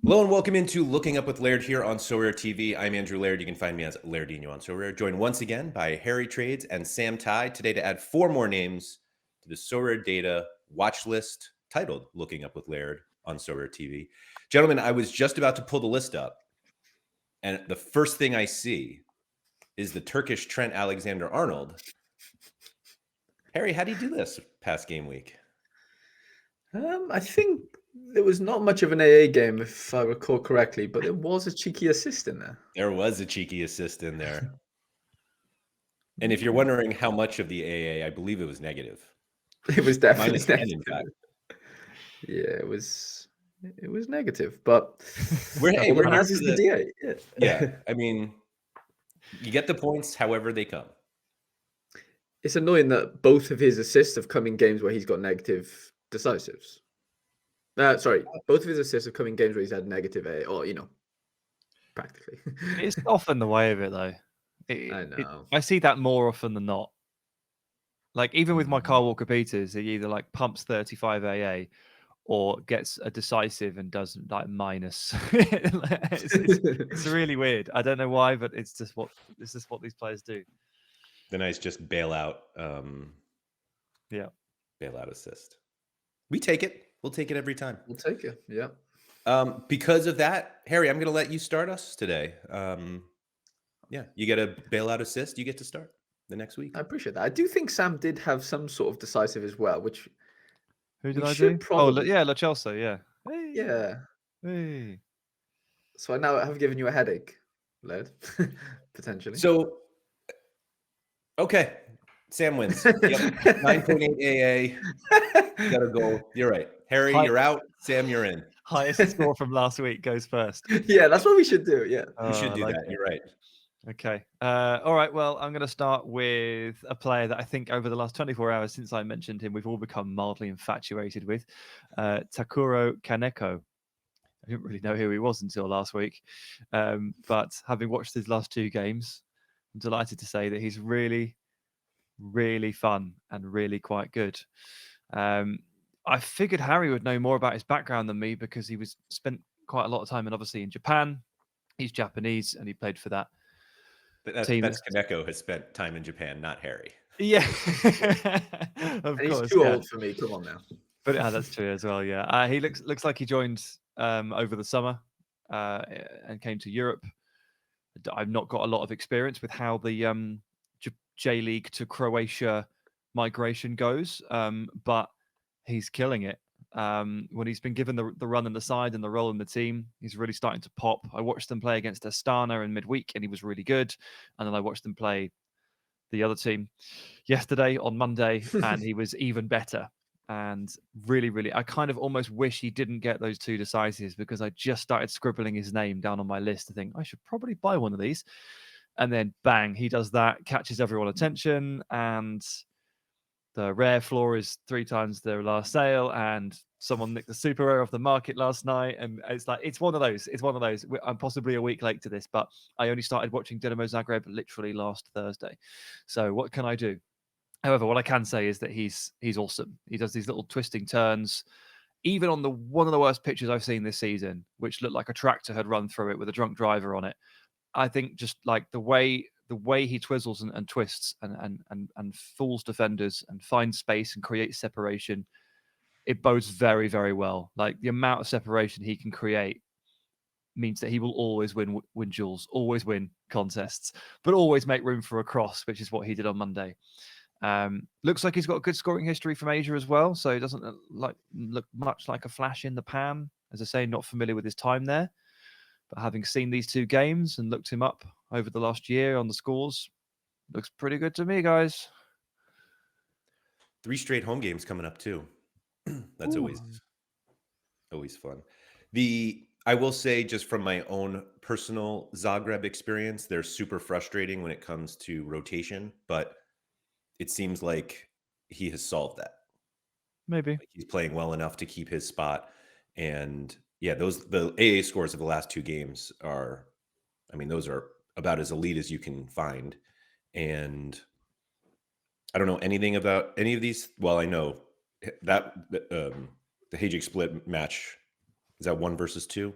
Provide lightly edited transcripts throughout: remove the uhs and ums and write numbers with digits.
Hello and welcome into Looking Up with Laird here on Sorare TV. I'm Andrew Laird. You can find me as Lairdinho on Sorare. Joined once again by Harry Trades and Sam Tighe today to add 4 more names to the Sorare Data watch list titled Looking Up with Laird on Sorare TV. Gentlemen, I was just about to pull the list up, and the first thing I see is the Turkish Trent Alexander-Arnold. Harry, how do you do this past game week? I think there was not much of an AA game, if I recall correctly, but there was a cheeky assist in there. There was a cheeky assist in there. And if you're wondering how much of the AA, I believe it was negative. It was definitely -10, negative. in fact. Yeah, it was negative, but Hey, we're here as for is the DA. yeah, I mean, you get the points however they come. It's annoying that both of his assists have come in games where he's got negative decisives. Sorry, both of his assists have come in games where he's had negative AA, or practically. It's often the way of it, though. I know. I see that more often than not. Like, even with my Kyle Walker Peters, he either like pumps 35 AA or gets a decisive and does like minus. it's really weird. I don't know why, but it's just what these players do. The nice just bailout, bailout assist. We take it. We'll take it every time. We'll take it. Yeah. Because of that, Harry, I'm going to let you start us today. Yeah, you get a bailout assist. You get to start the next week. I appreciate that. I do think Sam did have some sort of decisive as well, which who did we I should do? probably... Oh, yeah, La Chelsea, yeah. Hey. Yeah. Hey. So I now have given you a headache, Laird, potentially. So, okay, Sam wins. Yep, 9.8 AA. You got a goal. You're right. Harry, you're out. Sam, you're in. Highest score from last week goes first. Yeah, that's what we should do. Yeah, we should do that. You're right. Okay. All right. Well, I'm going to start with a player that I think over the last 24 hours since I mentioned him, we've all become mildly infatuated with, Takuro Kaneko. I didn't really know who he was until last week, but having watched his last 2 games, I'm delighted to say that he's really, really fun and really quite good. I figured Harry would know more about his background than me because he spent quite a lot of time obviously in Japan. He's Japanese and he played for that. That's Kaneko has spent time in Japan, not Harry. Yeah, of course. He's too old for me. Come on now. But that's true as well. Yeah, he looks like he joined over the summer and came to Europe. I've not got a lot of experience with how the J League to Croatia migration goes, but he's killing it. When he's been given the run in the side and the role in the team, he's really starting to pop. I watched them play against Astana in midweek and he was really good. And then I watched them play the other team yesterday on Monday and he was even better. And really, really, I kind of almost wish he didn't get those 2 decisives because I just started scribbling his name down on my list to think I should probably buy one of these. And then bang, he does that, catches everyone's attention, and the rare floor is 3 times their last sale, and someone nicked the super rare off the market last night. And it's one of those. I'm possibly a week late to this, but I only started watching Dinamo Zagreb literally last Thursday. So what can I do? However, what I can say is that he's awesome. He does these little twisting turns, even on one of the worst pitches I've seen this season, which looked like a tractor had run through it with a drunk driver on it. I think just like the way he twizzles and twists and fools defenders and finds space and creates separation, it bodes very, very well. Like the amount of separation he can create means that he will always win duels, always win contests, but always make room for a cross, which is what he did on Monday. Looks like he's got a good scoring history from Asia as well, so he doesn't look much like a flash in the pan. As I say, not familiar with his time there, but having seen these 2 games and looked him up over the last year on the scores, looks pretty good to me, guys. 3 straight home games coming up too. That's always fun. I will say, just from my own personal Zagreb experience, they're super frustrating when it comes to rotation, but it seems like he has solved that. Maybe. Like he's playing well enough to keep his spot. And yeah, the AA scores of the last 2 games those are about as elite as you can find. And I don't know anything about any of these. Well, I know that the Hajic split match, is that 1 versus 2?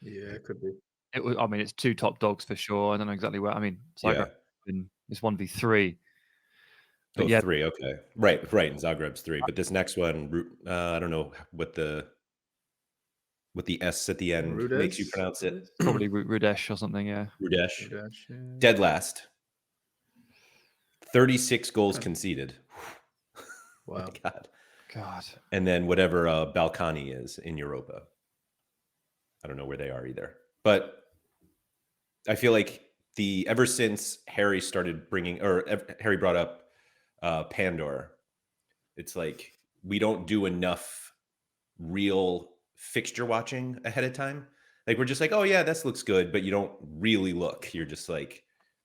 Yeah, it could be. It was. I mean, it's 2 top dogs for sure. I don't know exactly where. I mean, Yeah. Zagreb is 1v3. But Oh, yeah, 3. Okay. Right. And Zagreb's 3. But this next one, I don't know what the S at the end makes you Rudez? pronounce it. probably Rudesh or something. Yeah. Rudesh. Rudez, yeah. Dead last. 36 goals Okay. conceded. Wow. My God. God. And then whatever Balkani is in Europa. I don't know where they are either. But I feel like ever since Harry started Harry brought up Pandor, it's like we don't do enough real fixture watching ahead of time. Like we're just like, oh yeah, this looks good, but you don't really look. You're just like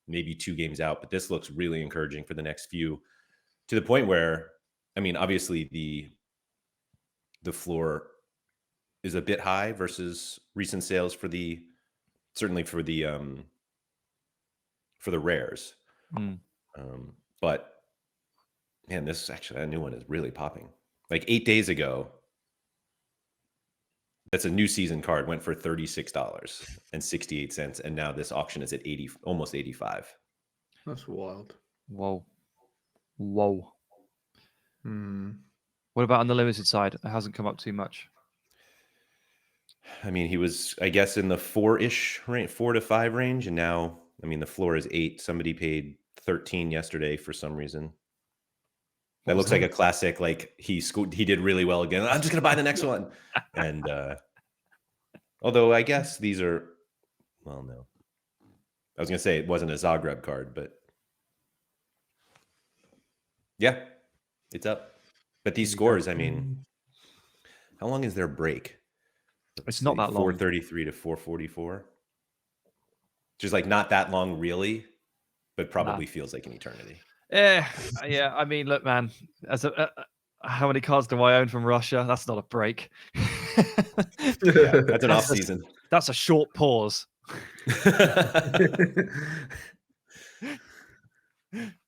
maybe 2 games out, but this looks really encouraging for the next few, to the point where, I mean, obviously the floor is a bit high versus recent sales certainly for the rares. But man, that new one is really popping. Like 8 days ago, that's a new season card, went for $36.68, and now this auction is at almost 85. That's wild. Whoa. Hmm. What about on the limited side? It hasn't come up too much. I mean, he was, I guess, in the 4-ish range, 4 to 5 range, and now, I mean, the floor is 8. Somebody paid 13 yesterday for some reason. That looks like a classic. Like he did really well again. I'm just gonna buy the next one. And although I guess these are, well, no, I was gonna say it wasn't a Zagreb card, but yeah, it's up. But these scores, I mean, how long is their break? It's not that long. 433 to 444. Just like not that long, really, but probably feels like an eternity. Yeah. I mean, look, man. How many cards do I own from Russia? That's not a break. Yeah, that's an off season. That's a short pause.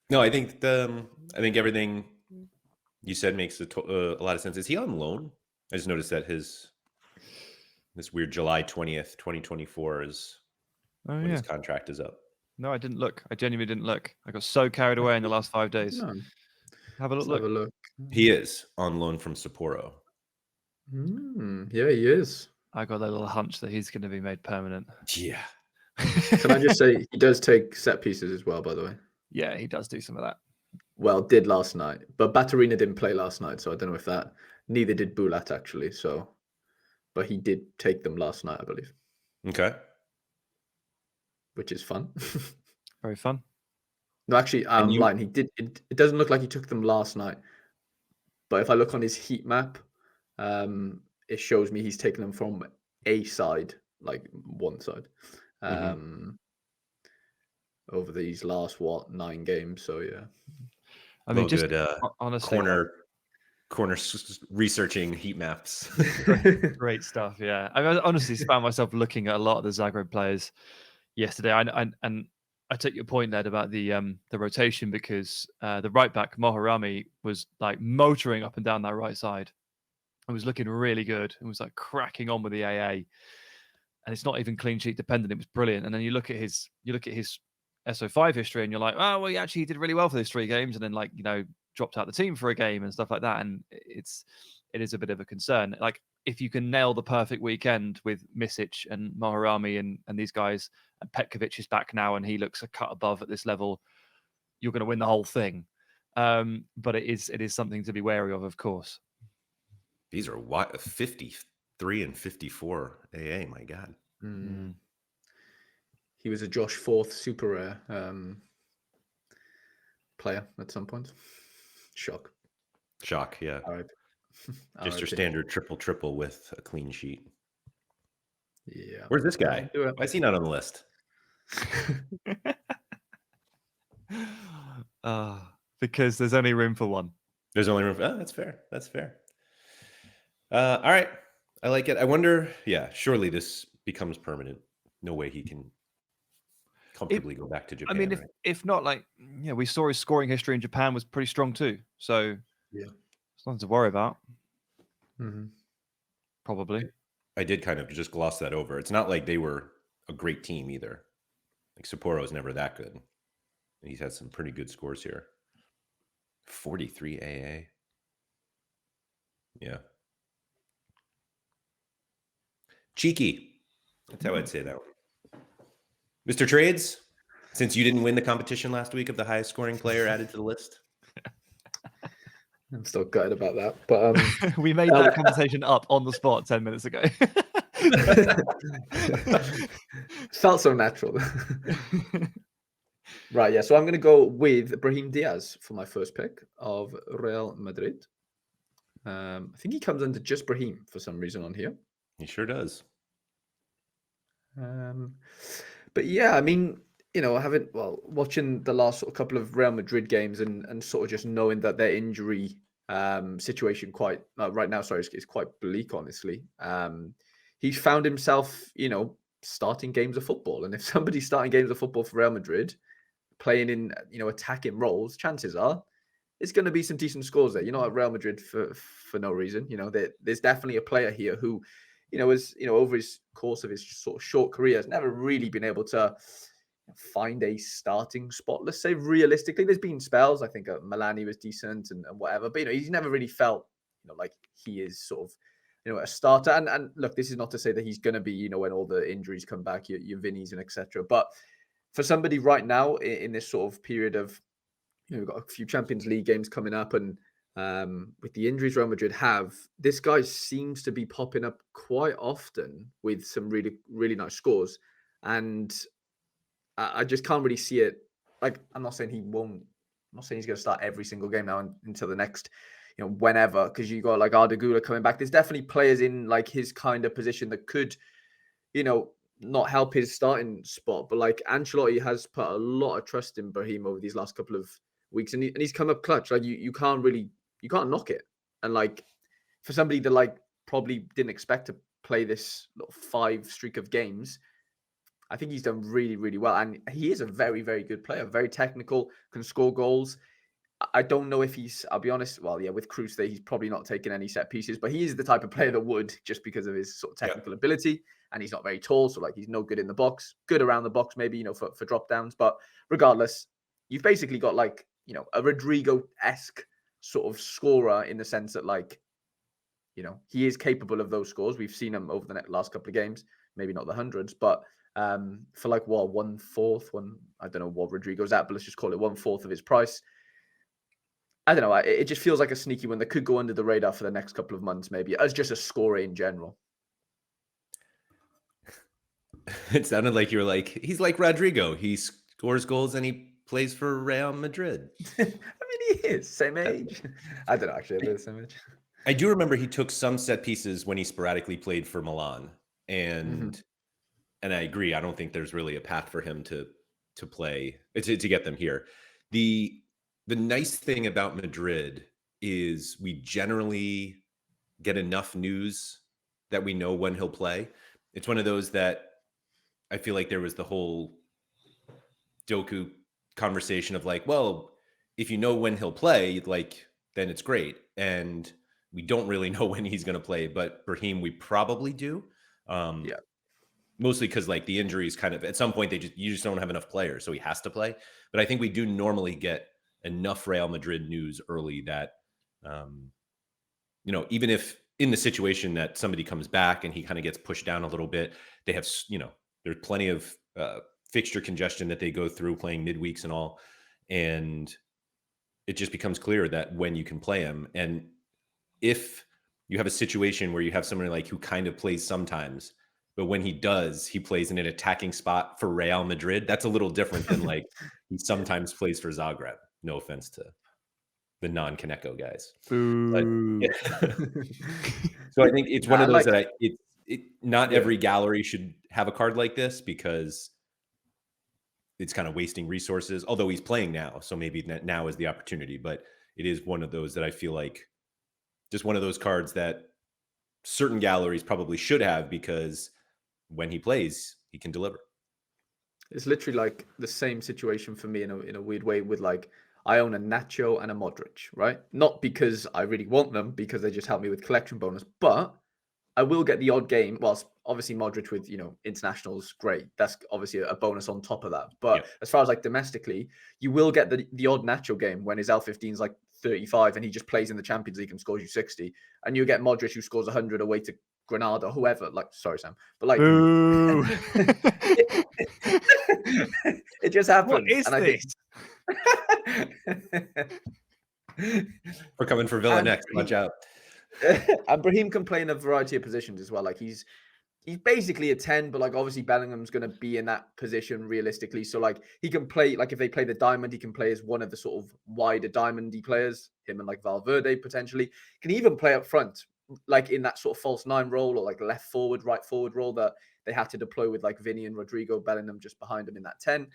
No, I think everything you said makes a lot of sense. Is he on loan? I just noticed that this weird July 20th, 2024 is when his contract is up. No, I didn't look. I genuinely didn't look. I got so carried away in the last 5 days. No. Have a look. Have a look. He is on loan from Sapporo. Yeah, he is. I got a little hunch that he's going to be made permanent. Yeah. Can I just say he does take set pieces as well, by the way? Yeah, he does do some of that. Well, did last night, but Baturina didn't play last night, so I don't know if that. Neither did Bulat actually. So, but he did take them last night, I believe. Okay. Which is fun. Very fun. No, actually, I'm lying. He did. It doesn't look like he took them last night, but if I look on his heat map, it shows me he's taken them from a side, like one side, over these last 9 games. So yeah. I mean, just good, honestly, corner researching heat maps. Great stuff. Yeah, I honestly found myself looking at a lot of the Zagreb players yesterday. And I took your point, Ned, about the rotation, because the right back Moharami was like motoring up and down that right side. It was looking really good. It was like cracking on with the AA, and it's not even clean sheet dependent. It was brilliant. And then you look at his SO5 history, and you're like, oh well, he did really well for those 3 games, and then dropped out the team for a game and stuff like that. And it is a bit of a concern. Like if you can nail the perfect weekend with Misic and Moharami and these guys, and Petkovic is back now and he looks a cut above at this level, you're going to win the whole thing. But it is something to be wary of course. These are 53 and 54 AA. My God. He was a Josh Forth super rare player at some point. Shock. Yeah. All right. Just your standard triple with a clean sheet. Yeah. Where's this guy? Why is he not on the list? Because there's only room for one. There's only room for... Oh, that's fair. All right. I like it. I wonder... Yeah, surely this becomes permanent. No way he can comfortably go back to Japan. I mean, if not, we saw his scoring history in Japan was pretty strong too. So yeah, it's nothing to worry about. Mm-hmm. Probably. I did kind of just gloss that over. It's not like they were a great team either. Like Sapporo's never that good. And he's had some pretty good scores here. 43 AA. Yeah. Cheeky. That's how I'd say that one. Mr. Trades, since you didn't win the competition last week of the highest scoring player added to the list. I'm still gutted about that. But we made that conversation up on the spot 10 minutes ago. felt so natural. Right, yeah. So I'm going to go with Brahim Diaz for my first pick of Real Madrid. I think he comes under just Brahim for some reason on here. He sure does. But yeah, I mean, watching the last sort of couple of Real Madrid games and sort of just knowing that their injury situation right now, is quite bleak, honestly. He's found himself, starting games of football. And if somebody's starting games of football for Real Madrid, playing in, attacking roles, chances are it's going to be some decent scores there. You're not at Real Madrid for no reason. There's definitely a player here who, over his course of his sort of short career has never really been able to find a starting spot. Let's say realistically, there's been spells. I think Milan he was decent and whatever, but he's never really felt like he is sort of a starter. And look, this is not to say that he's going to be when all the injuries come back, your Vinnies and etc. But for somebody right now in this sort of period of we've got a few Champions League games coming up, and with the injuries Real Madrid have, this guy seems to be popping up quite often with some really, really nice scores. And I just can't really see it. Like, I'm not saying he's going to start every single game now until the next, whenever, because you got like Arda Güler coming back. There's definitely players in like his kind of position that could, not help his starting spot. But like Ancelotti has put a lot of trust in Brahim over these last couple of weeks, and he's come up clutch. Like you can't knock it. And like for somebody that like probably didn't expect to play this 5 streak of games, I think he's done really, really well. And he is a very, very good player, very technical, can score goals. I don't know if I'll be honest, with Cruz there, he's probably not taking any set pieces, but he is the type of player that would, just because of his sort of technical ability. And he's not very tall, so like he's no good in the box, good around the box, maybe, for drop downs. But regardless, you've basically got like, a Rodrigo-esque sort of scorer in the sense that like, he is capable of those scores. We've seen him over the last couple of games, maybe not the hundreds, but for like I don't know what Rodrigo's at, but let's just call it 1/4 of his price. I don't know. It just feels like a sneaky one that could go under the radar for the next couple of months, maybe as just a scorer in general. It sounded like you were like, he's like Rodrigo. He scores goals and he plays for Real Madrid. I mean, he is same age. I don't know, actually, they're the same age. I do remember he took some set pieces when he sporadically played for Milan, and I agree. I don't think there's really a path for him to play to get them here. The nice thing about Madrid is we generally get enough news that we know when he'll play. It's one of those that I feel like there was the whole Doku conversation of like, well, if you know when he'll play, like, then it's great. And we don't really know when he's going to play, but Brahim, we probably do. Mostly because like the injuries kind of at some point you just don't have enough players, so he has to play. But I think we do normally get enough Real Madrid news early that, even if in the situation that somebody comes back and he kind of gets pushed down a little bit, they have, there's plenty of fixture congestion that they go through playing midweeks and all. And it just becomes clear that when you can play him, and if you have a situation where you have someone like who kind of plays sometimes, but when he does, he plays in an attacking spot for Real Madrid. That's a little different than like he sometimes plays for Zagreb. No offense to the non-Kaneko guys. But, yeah. So I think it's one of those that not every gallery should have a card like this because it's kind of wasting resources, although he's playing now. So maybe now is the opportunity, but it is one of those that I feel like just one of those cards that certain galleries probably should have because when he plays, he can deliver. It's literally like the same situation for me in a weird way with like, I own a Nacho and a Modric, right? Not because I really want them, because they just help me with collection bonus, but I will get the odd game. Well, obviously Modric with internationals, great. That's obviously a bonus on top of that. But as far as like domestically, you will get the odd Nacho game when his L15 is like 35 and he just plays in the Champions League and scores you 60, and you get Modric who scores 100 away to Granada, whoever. Like, sorry, Sam, but like, it just happens. What is and this? We're coming for Villa next. Watch out. And Brahim can play in a variety of positions as well. Like he's basically a 10, but like obviously Bellingham's going to be in that position realistically. So like he can play, like if they play the diamond, he can play as one of the sort of wider diamondy players, him and like Valverde potentially. Can even play up front, like in that sort of false 9 role or like left forward, right forward role that they had to deploy with like Vinny and Rodrigo, Bellingham just behind him in that 10.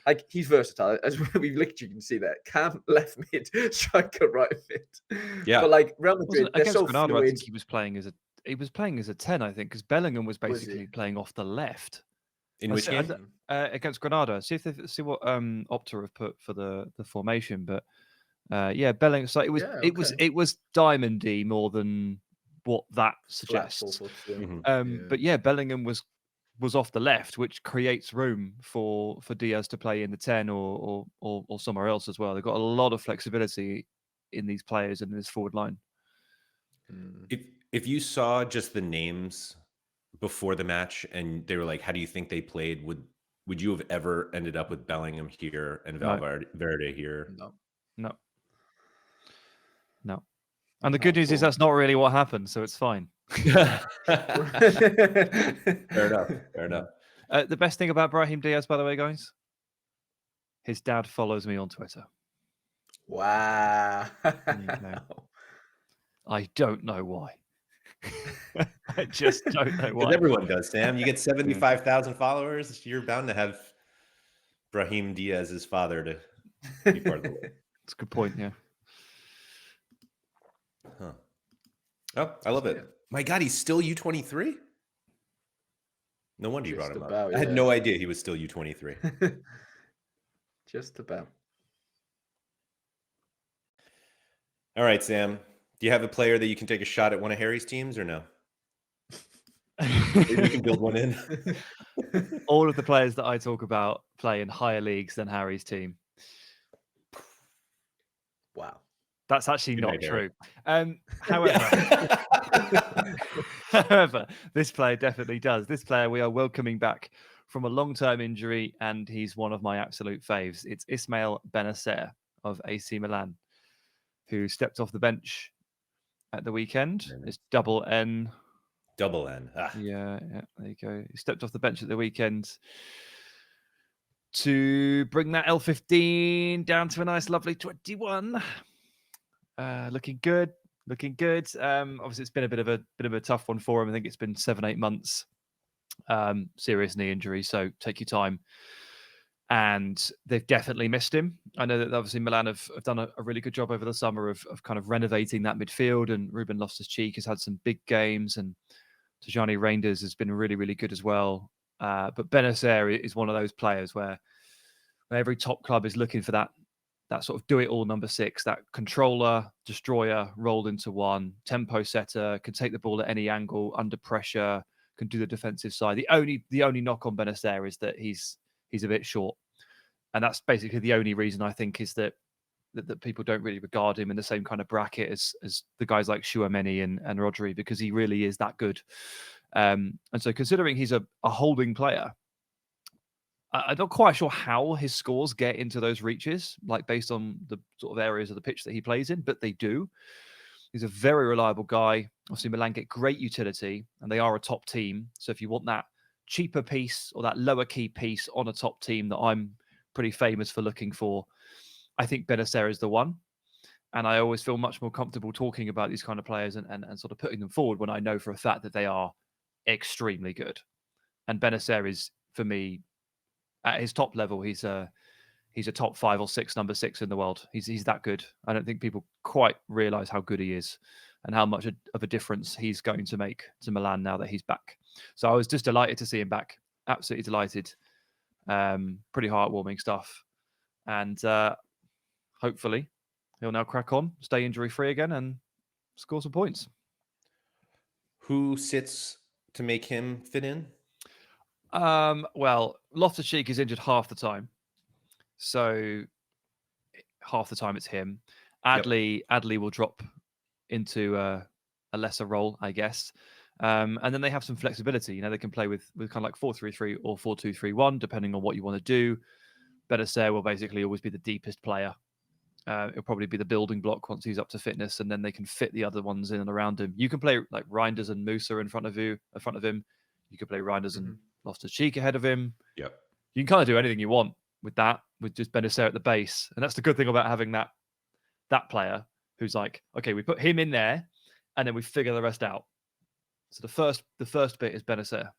Like he's versatile, as we literally can see that. Cam left mid, striker right mid. Yeah, but like Real Madrid, they're against so Granada, fluid. I think he was playing as a 10, I think, because Bellingham was basically playing off the left. In which game? Against Granada. See what Opta have put for the formation, but yeah, Bellingham. So it was diamondy more than what that suggests. But yeah, Bellingham was off the left, which creates room for Diaz to play in the 10 or somewhere else as well. They've got a lot of flexibility in these players and in this forward line. If you saw just the names before the match and they were like, how do you think they played? Would you have ever ended up with Bellingham here and Valverde here? No. And the good news is that's not really what happened, so it's fine. Fair enough. The best thing about Brahim Diaz, by the way, guys, his dad follows me on Twitter. Wow. I don't know why. I just don't know why. Everyone does, Sam. You get 75,000 followers, you're bound to have Brahim Diaz's father to be part of the list. That's a good point, yeah. Huh. Oh, I love it. My God, he's still U23? No wonder you brought him up. I had no idea he was still U23. Just about. All right, Sam. Do you have a player that you can take a shot at one of Harry's teams or no? Maybe we can build one in. All of the players that I talk about play in higher leagues than Harry's team. Wow. That's actually not true. However, this player definitely does. This player we are welcoming back from a long-term injury, and he's one of my absolute faves. It's Ismael Bennacer of AC Milan, who stepped off the bench at the weekend. It's double N. Double N. Ah. Yeah, there you go. He stepped off the bench at the weekend to bring that L15 down to a nice, lovely 21. Looking good. Obviously, it's been a bit of a tough one for him. I think it's been 7-8 months. Serious knee injury, so take your time. And they've definitely missed him. I know that obviously Milan have done a really good job over the summer of kind of renovating that midfield, and Ruben Loftus-Cheek has had some big games, and Tijani Reinders has been really, really good as well. But Bennacer is one of those players where every top club is looking for that sort of do-it-all number 6, that controller, destroyer, rolled into one, tempo setter, can take the ball at any angle, under pressure, can do the defensive side. The only knock on Bennacer is that he's a bit short. And that's basically the only reason I think is that people don't really regard him in the same kind of bracket as the guys like Tchouaméni and Rodri, because he really is that good. And so considering he's a holding player, I'm not quite sure how his scores get into those reaches, like based on the sort of areas of the pitch that he plays in, but they do. He's a very reliable guy. Obviously, Milan get great utility, and they are a top team. So if you want that cheaper piece or that lower key piece on a top team that I'm pretty famous for looking for, I think Bennacer is the one. And I always feel much more comfortable talking about these kind of players and sort of putting them forward when I know for a fact that they are extremely good. And Bennacer is, for me, at his top level, he's a top 5 or 6 number 6 in the world. He's that good. I don't think people quite realize how good he is and how much of a difference he's going to make to Milan now that he's back. So I was just delighted to see him back. Absolutely delighted. Pretty heartwarming stuff. And hopefully he'll now crack on, stay injury free again, and score some points. who sits to make him fit in? Well, Loftus-Cheek is injured half the time, so half the time it's him. Yep. Adley will drop into a lesser role, I guess. And then they have some flexibility. You know, they can play with kind of like 4-3-3 or 4-2-3-1, depending on what you want to do. Bennacer will basically always be the deepest player. It'll probably be the building block once he's up to fitness, and then they can fit the other ones in and around him. You can play like Reinders and Musa in front of him. You can play Reinders and Loftus-Cheek ahead of him. Yep. You can kind of do anything you want with that, with just Bennacer at the base. And that's the good thing about having that player who's like, okay, we put him in there, and then we figure the rest out. So the first bit is Bennacer.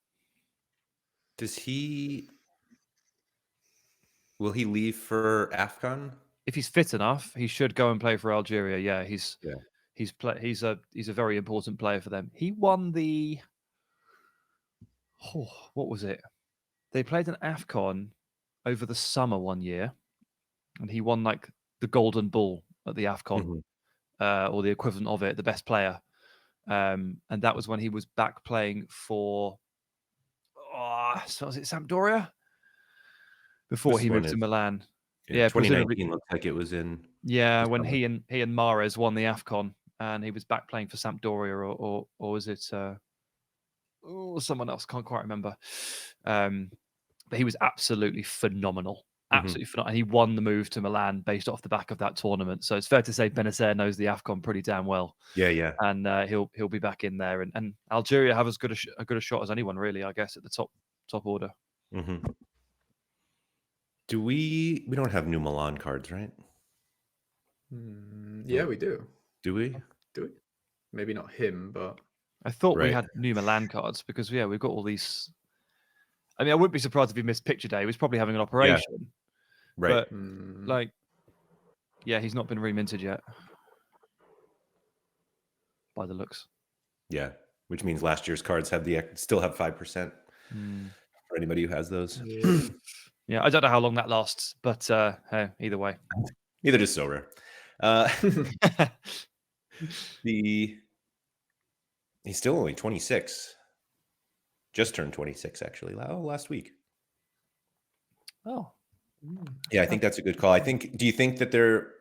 Will he leave for AFCON? If he's fit enough, he should go and play for Algeria. Yeah, he's a very important player for them. He won what was it? They played an AFCON over the summer one year, and he won like the golden ball at the AFCON, or the equivalent of it, the best player. And that was when he was back playing for, so was it Sampdoria? Before he moved to Milan. Yeah, 2019 looks like it was in. Yeah, when he and Mahrez won the AFCON, and he was back playing for Sampdoria, or was it someone else? Can't quite remember. But he was absolutely phenomenal. Absolutely phenomenal. And he won the move to Milan based off the back of that tournament. So it's fair to say Bennacer knows the AFCON pretty damn well. Yeah. And he'll be back in there. And Algeria have as good a shot as anyone, really, I guess, at the top order. Do we don't have new Milan cards, right? Yeah, we do. Do we? Maybe not him, but I thought we had new Milan cards because we've got all these. I mean, I wouldn't be surprised if he missed picture day. He was probably having an operation. Yeah. Right. But he's not been reminted yet. By the looks. Yeah, which means last year's cards still have 5% for anybody who has those. Yeah, I don't know how long that lasts, but hey, either way. Neither does Sorare. He's still only 26. Just turned 26, actually. Last week. Oh. Yeah, I think that's a good call. Do you think that they're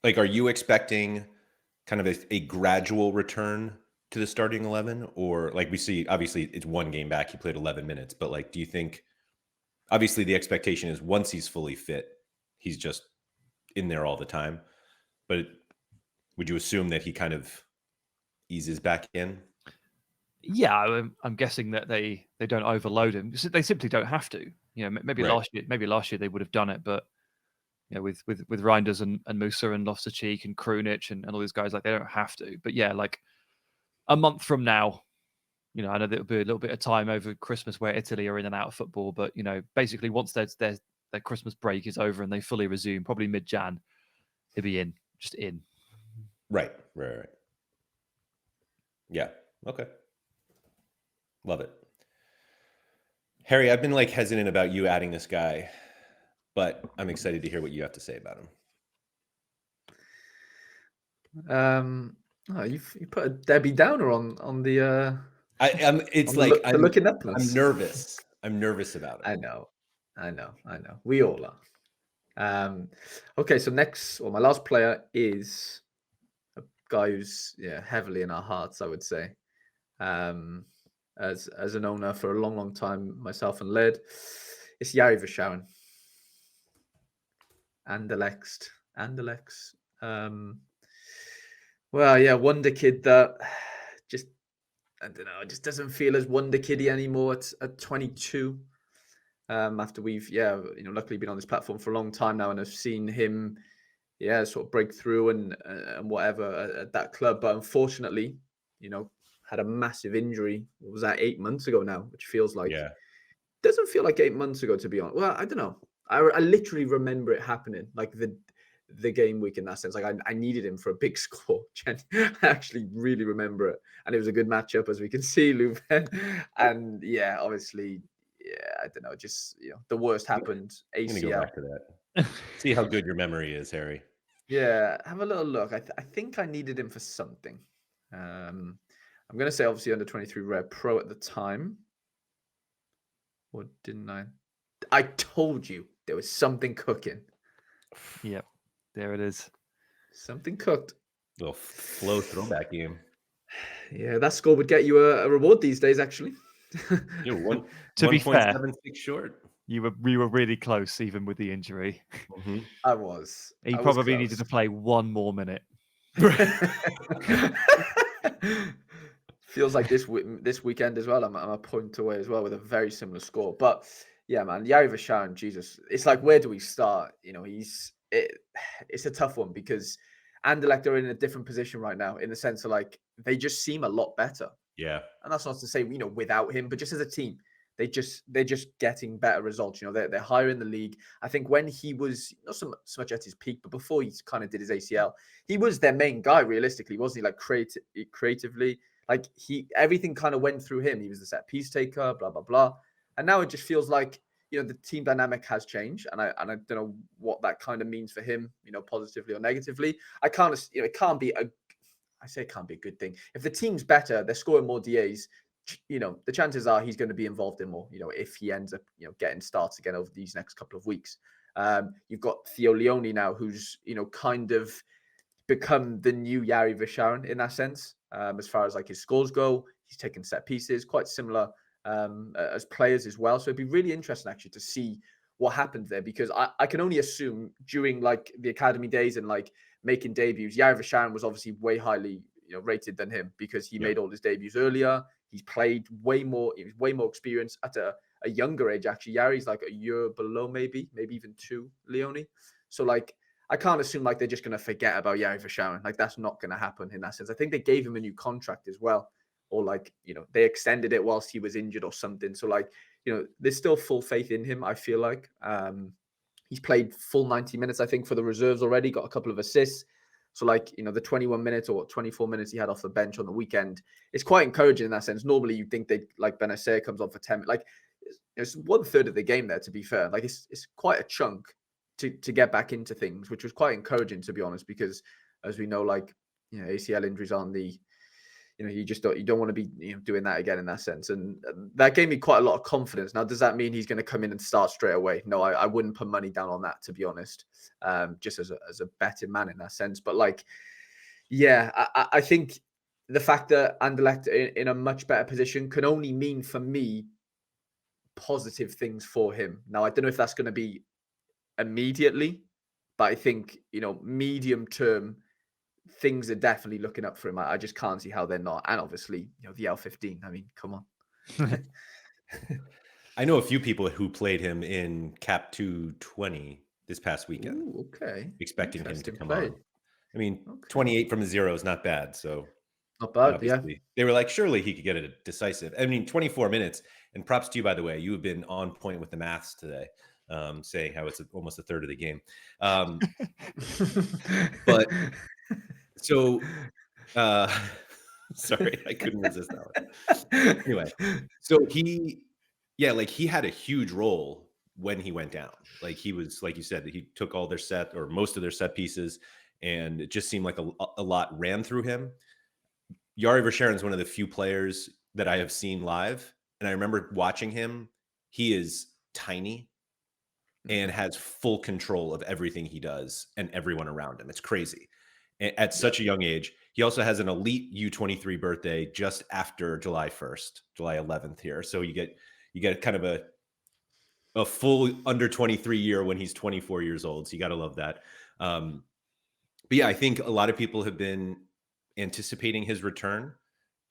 are you expecting kind of a gradual return to the starting 11? Or we see, obviously it's one game back, he played 11 minutes, but do you think, obviously the expectation is once he's fully fit, he's just in there all the time. But would you assume that he kind of eases back in? Yeah, I'm guessing that they don't overload him. They simply don't have to. You know, maybe last year they would have done it, but with Reinders and Musa and Loftus-Cheek and Krunic and all these guys, they don't have to. But yeah, a month from now, I know there'll be a little bit of time over Christmas where Italy are in and out of football, but basically once their Christmas break is over and they fully resume, probably mid-Jan, he'll be just in. Right. Yeah. Okay. Love it. Harry, I've been hesitant about you adding this guy, but I'm excited to hear what you have to say about him. You put a Debbie Downer on the. I'm looking up. I'm nervous. I'm nervous about it. I know. We all are. Okay, so my last player is a guy who's heavily in our hearts, I would say. As an owner for a long time, myself and Laird, it's Yari Verschaeren. Anderlecht. Wonder kid that I don't know, just doesn't feel as wonder kiddy anymore at 22. After we've luckily been on this platform for a long time now and have seen him sort of break through and whatever at that club, but unfortunately had a massive injury. What was that, 8 months ago now, which feels like doesn't feel like 8 months ago, to be honest. Well, I don't know, I literally remember it happening, the game week in that sense. I needed him for a big score. I actually really remember it, and it was a good matchup, as we can see, Louvain. And obviously, I don't know, just the worst happened. ACL. I'm gonna go back to that. See how good your memory is, Harry. Yeah, have a little look. I think I needed him for something. I'm going to say obviously under 23 rare pro at the time. Or didn't I? I told you there was something cooking. Yep, there it is. Something cooked. Little flow throwback game. Yeah, that score would get you a reward these days, actually. You know, To be fair, 1.76 short. you were really close, even with the injury. Mm-hmm. I was. He I was probably close. needed to play one more minute. Feels like this weekend as well. I'm a point away as well with a very similar score. But yeah, man, Yari Verschaeren, Jesus, it's like, where do we start? You know, it's a tough one because Anderlecht are in a different position right now in the sense of like they just seem a lot better. Yeah. And that's not to say, you know, without him, but just as a team, they're just getting better results. You know, they're higher in the league. I think when he was not so much at his peak, but before he kind of did his ACL, he was their main guy realistically, wasn't he? Like creatively, like everything kind of went through him. He was the set piece taker, blah blah blah. And now it just feels like, you know, the team dynamic has changed, and I don't know what that kind of means for him, you know, positively or negatively. I can't, you know, it can't be I say it can't be a good thing. If the team's better, they're scoring more DAs, you know, the chances are he's going to be involved in more, you know, if he ends up, you know, getting starts again over these next couple of weeks. You've got Theo Leone now, who's, you know, kind of become the new Yari Verschaeren in that sense. As far as like his scores go, he's taken set pieces, quite similar as players as well. So it'd be really interesting actually to see what happened there, because I can only assume during like the academy days and like making debuts, Yari Verschaeren was obviously way highly, you know, rated than him because he made all his debuts earlier. He's played way more. He was way more experienced at a younger age. Actually, Yari's like a year below, maybe even 2 Leone. So like, I can't assume like they're just going to forget about Yari Verschaeren. Like that's not going to happen in that sense. I think they gave him a new contract as well, or like, you know, they extended it whilst he was injured or something. So like, you know, there's still full faith in him. I feel like he's played full 90 minutes, I think, for the reserves already. Got a couple of assists. So like, you know, the 21 minutes or 24 minutes he had off the bench on the weekend, it's quite encouraging in that sense. Normally you'd think they like Bennacer comes on for 10 minutes. Like it's 1/3 of the game there, to be fair. Like it's quite a chunk to get back into things, which was quite encouraging, to be honest, because as we know, like, you know, ACL injuries aren't the, you know, you don't want to be, you know, doing that again in that sense. And that gave me quite a lot of confidence. Now, does that mean he's going to come in and start straight away? No, I wouldn't put money down on that, to be honest, just as a betting man in that sense. But like, yeah, I think the fact that Anderlecht in a much better position can only mean for me positive things for him. Now, I don't know if that's going to be immediately, but I think, you know, medium term, things are definitely looking up for him. I just can't see how they're not. And obviously, you know, the L15. I mean, come on. I know a few people who played him in Cap 220 this past weekend. Ooh, okay. Expecting him to come play. on. I mean, Okay. 28 from 0 is not bad. So Not bad, obviously, yeah. they were like, surely he could get it decisive. I mean, 24 minutes. And props to you, by the way. You have been on point with the maths today, saying how it's almost a third of the game. But so, sorry, I couldn't resist that one. Anyway, so he had a huge role when he went down. Like he was, like you said, he took all their set or most of their set pieces, and it just seemed like a lot ran through him. Yari Verschaeren is one of the few players that I have seen live, and I remember watching him. He is tiny and has full control of everything he does and everyone around him. It's crazy. At such a young age. He also has an elite U23 birthday just after July 1st, July 11th here. So you get kind of a full under 23 year when he's 24 years old. So you got to love that. But yeah, I think a lot of people have been anticipating his return.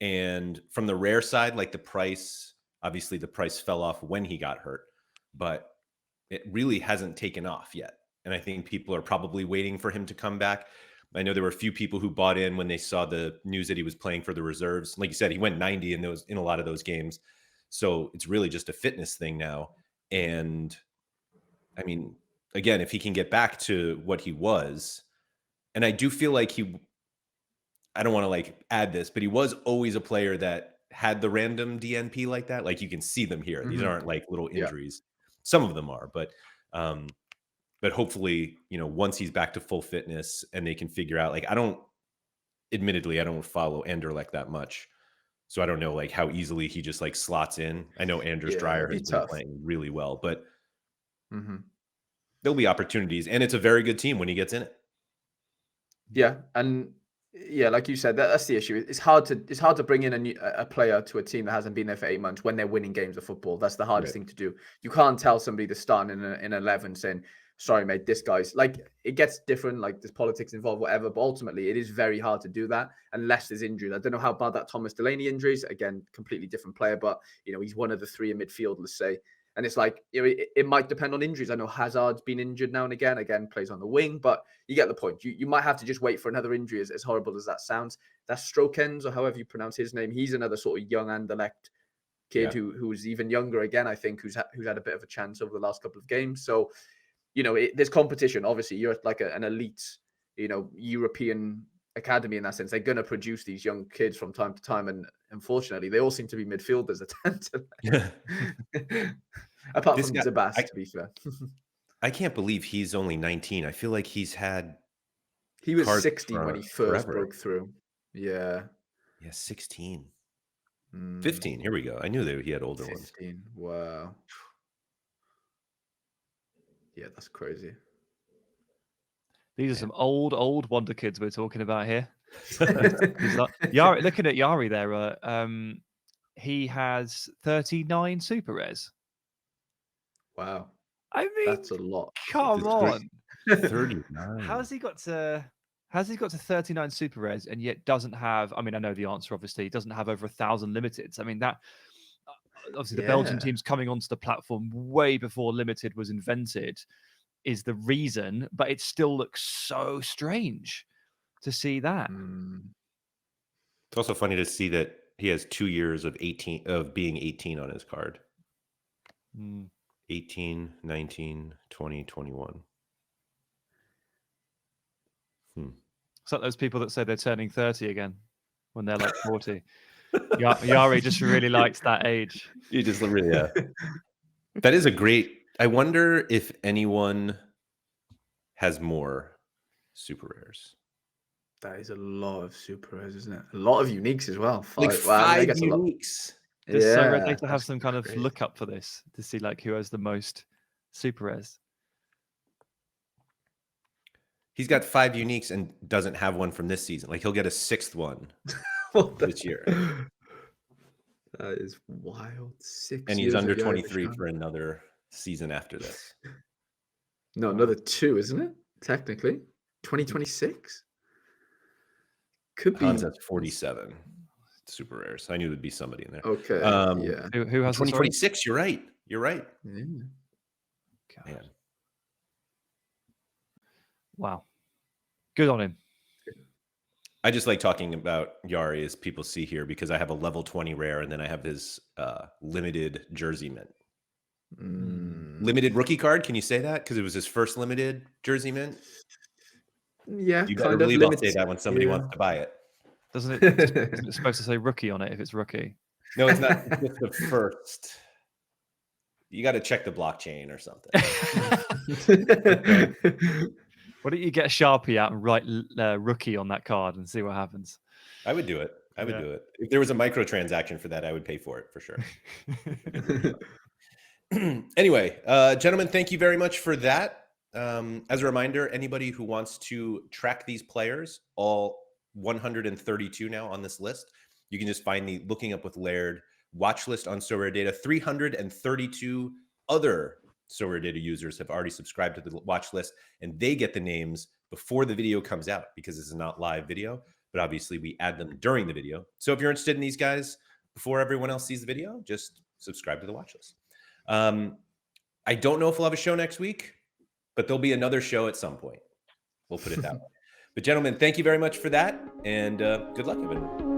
And from the rare side, like the price fell off when he got hurt, but it really hasn't taken off yet. And I think people are probably waiting for him to come back. I know there were a few people who bought in when they saw the news that he was playing for the reserves. Like you said, he went 90 in a lot of those games. So it's really just a fitness thing now. And I mean, again, if he can get back to what he was, and I do feel like I don't want to like add this, but he was always a player that had the random DNP like that. Like you can see them here. These aren't like little injuries. Some of them are, but hopefully, you know, once he's back to full fitness and they can figure out, like, admittedly, I don't follow Anderlecht that much, So I don't know like how easily he just like slots in. I know Anders Dreyer has been playing really well, but there'll be opportunities, and it's a very good team when he gets in it. Yeah, and yeah, like you said, that's the issue. It's hard to bring in a player to a team that hasn't been there for 8 months when they're winning games of football. That's the hardest thing to do. You can't tell somebody to start in 11 saying, "Sorry, mate, this guy's like." It gets different, like there's politics involved, whatever. But ultimately, it is very hard to do that unless there's injuries. I don't know how bad that Thomas Delaney injury is. Again, completely different player, but he's one of the three in midfield, let's say. And it's like, it might depend on injuries. I know Hazard's been injured now and again, plays on the wing, but you get the point. You might have to just wait for another injury, as horrible as that sounds. That's Strokens, or however you pronounce his name. He's another sort of young Anderlecht kid who's even younger again, I think, who's had a bit of a chance over the last couple of games. So, there's competition. Obviously, you're like an elite, European academy in that sense. They're going to produce these young kids from time to time, and unfortunately, they all seem to be midfielders apart from Zabas, to be fair. I can't believe he's only 19. I feel like he was 16 when he first broke through. Yeah, 16. 15. Here we go. I knew that he had older 15. ones. Wow. Yeah, that's crazy. These are some old wonder kids we're talking about here. Yari, looking at Yari there, he has 39 super rares. Wow. I mean, that's a lot. Come on. 39. How's he got to 39 super rares and yet doesn't have, I mean, I know the answer, obviously, he doesn't have over 1,000 limiteds. I mean, that obviously the Belgian team's coming onto the platform way before limited was invented is the reason, but it still looks so strange to see that. It's also funny to see that he has 2 years of being 18 on his card. 18, 19, 20, 21. It's like those people that say they're turning 30 again when they're like 40. Yari just really likes that age. You just really, That is a great. I wonder if anyone has more super rares. That is a lot of super rares, isn't it? A lot of uniques as well. Like 5 uniques. It's so rare to have some kind of look up for this to see like who has the most super rares. He's got 5 uniques and doesn't have one from this season. Like he'll get a 6th one this year. That is wild. 6 and he's under 23 for another season after this. No, another 2, isn't it? Technically, 2026 could be. Hans has 47 super rares. I knew there'd be somebody in there. Okay, yeah. Who has 2026? You're right. You're right. Yeah. Man. Wow. Good on him. I just like talking about Yari, as people see here, because I have a level 20 rare and then I have his limited jersey mint. Limited rookie card. Can you say that? Because it was his first limited jersey mint. Yeah, you better believe I'll say that when somebody wants to buy it. Isn't it supposed to say rookie on it if it's rookie? No, it's not. It's the first. You got to check the blockchain or something. Why don't you get a Sharpie out and write rookie on that card and see what happens? I would do it. I would do it. If there was a microtransaction for that, I would pay for it for sure. Anyway, gentlemen, thank you very much for that. As a reminder, anybody who wants to track these players, all 132 now on this list, you can just find the Looking Up With Laird watch list on Sorare Data. 332 other Sorare Data users have already subscribed to the watch list, and they get the names before the video comes out because this is not live video, but obviously we add them during the video. So if you're interested in these guys before everyone else sees the video, just subscribe to the watch list. I don't know if we'll have a show next week, but there'll be another show at some point. We'll put it that way. But gentlemen, thank you very much for that, and good luck, everyone.